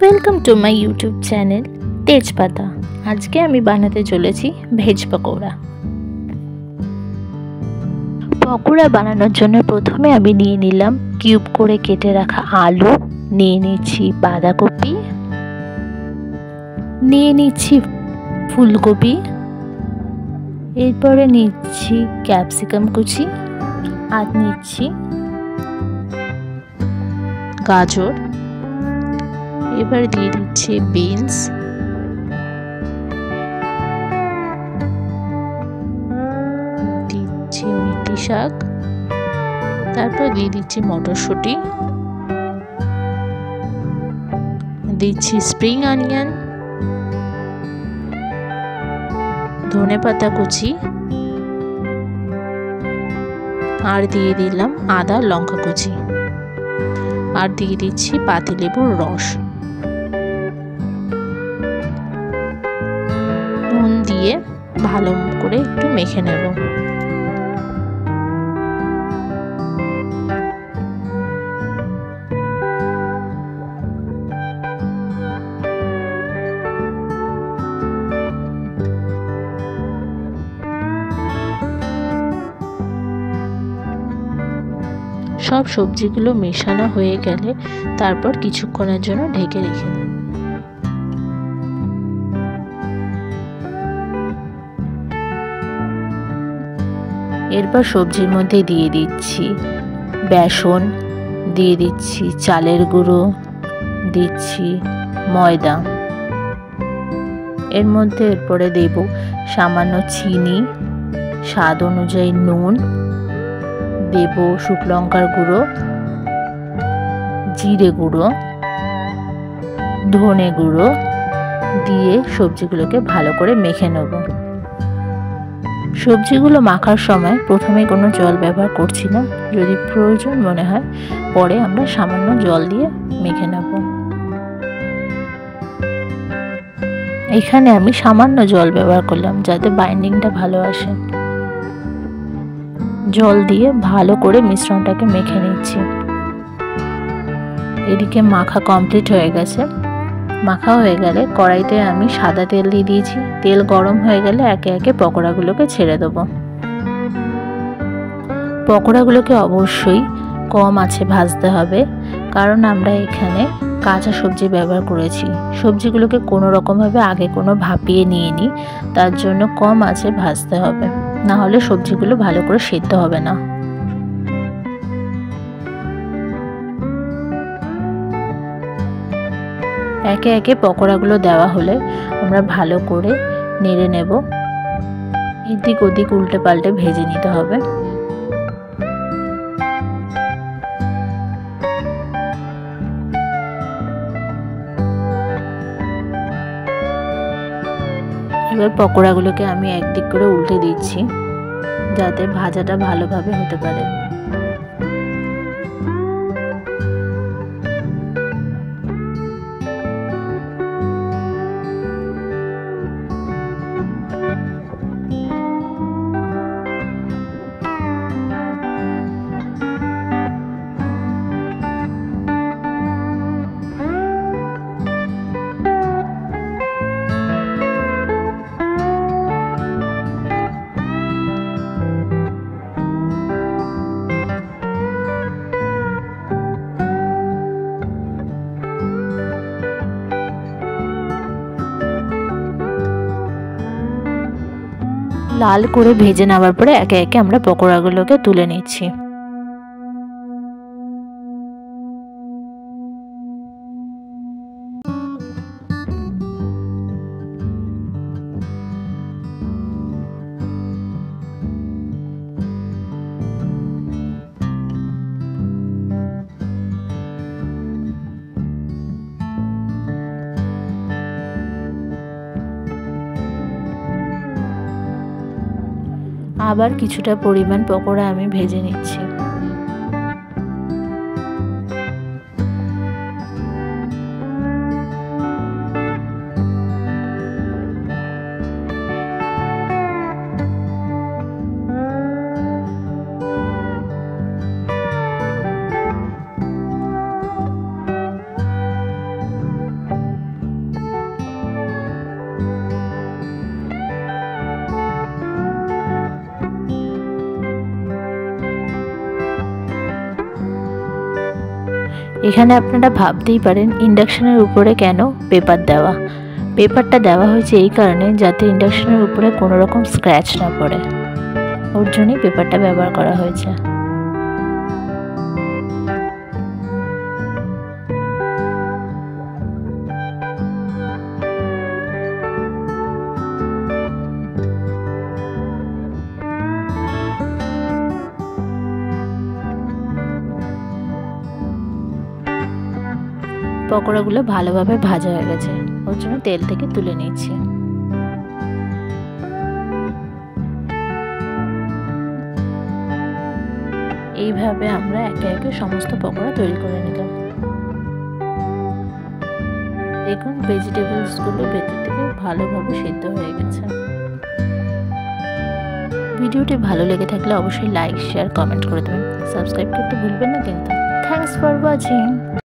Welcome to my YouTube channel তেজপাতা। আজকে আমি বানাতে চলেছি ভেজ পকোড়া। পকোড়া বানানোর জন্য প্রথমে আমি নিয়ে নিলাম কিউব করে কেটে রাখা আলু, নিয়ে নিচ্ছি বাঁধাকপি, নিয়ে নিচ্ছি ফুলকপি, এরপরে নিচ্ছি ক্যাপসিকাম কুচি, আর নিচ্ছি গাজর, এবার দিয়ে দিচ্ছি বিনস, দিচ্ছি মেথি শাক, তারপর দিয়ে দিচ্ছি মটরশুঁটি, দিচ্ছি স্প্রিং অনিয়ন, ধনেপাতা কুচি, আর দিয়ে দিলাম আদা লঙ্কা কুচি, আর দিয়ে দিচ্ছি পাতিলেবুর রস। নুন দিয়ে ভালো করে একটু মেখে নেব। সব সবজিগুলো মেশানো হয়ে গেলে তারপর কিছুক্ষণের জন্য ঢেকে রেখে দেব। এরপর সবজির মধ্যে দিয়ে দিচ্ছি বেসন, দিয়ে দিচ্ছি চালের গুঁড়ো, দিচ্ছি ময়দা, এর মধ্যে এরপরে দেব সামান্য চিনি, স্বাদ অনুযায়ী নুন, দেব শুকনো লঙ্কার গুঁড়ো, জিরে গুঁড়ো, ধনে গুঁড়ো দিয়ে সবজিগুলোকে ভালো করে মেখে নেব। সবজিগুলো মাখার সময় প্রথমে কোনো জল ব্যবহার করছি না, যদি প্রয়োজন মনে হয় পরে আমরা সামান্য জল দিয়ে মেখে নেব। এখানে আমি সামান্য জল ব্যবহার করলাম যাতে বাইন্ডিংটা ভালো আসে। জল দিয়ে ভালো করে মিশ্রণটাকে মেখে নিচ্ছি। এদিকে মাখা কমপ্লিট হয়ে গেছে। মাখা হয়ে গেলে কড়াইতে আমি সাদা তেল দিয়ে দিয়েছি। তেল গরম হয়ে গেলে একে একে পকোড়াগুলোকে ছেড়ে দেব। পকোড়াগুলোকে অবশ্যই কম আঁচে ভাজতে হবে, কারণ আমরা এখানে কাঁচা সবজি ব্যবহার করেছি। সবজিগুলোকে কোনো রকমভাবে আগে কোনো ভাপিয়ে নিয়ে নিই, তার জন্য কম আঁচে ভাজতে হবে, না হলে সবজিগুলো ভালো করে সেদ্ধ হবে না। একে একে পকোড়াগুলো দেওয়া হলে আমরা ভালো করে নেড়ে নেব। এদিক ওদিক উল্টে পাল্টে ভেজে নিতে হবে। এবার পকোড়াগুলোকে আমি একদিক করে উল্টে দিচ্ছি যাতে ভাজাটা ভালোভাবে হতে পারে। লাল করে ভেজে নেওয়ার পরে একে একে আমরা পকোড়াগুলোকে তুলে নিচ্ছি। আবার কিছুটা পরিমাণ পকোড়া আমি ভেজে নিচ্ছি। এখানে আপনারা ভাবতেই পারেন ইন্ডাকশানের উপরে কেন পেপার দেওয়া। পেপারটা দেওয়া হয়েছে এই কারণে যাতে ইন্ডাকশানের উপরে কোনো রকম স্ক্র্যাচ না পড়ে, ওর জন্যই পেপারটা ব্যবহার করা হয়েছে। পকোড়াগুলো ভালোভাবে ভাজা হয়ে গেছে, ওর জন্য তেল থেকে তুলে নিচ্ছি। এইভাবে আমরা একে একে সমস্ত পকোড়া তৈরি করে নিলাম। দেখুন ভেজিটেবলসগুলো ভেতর থেকে ভালোভাবে সিদ্ধ হয়ে গেছে। ভিডিওটি ভালো লেগে থাকলে অবশ্যই লাইক, শেয়ার, কমেন্ট করে দেবেন। সাবস্ক্রাইব করতে ভুলবেন না কিন্তু। Thanks for watching.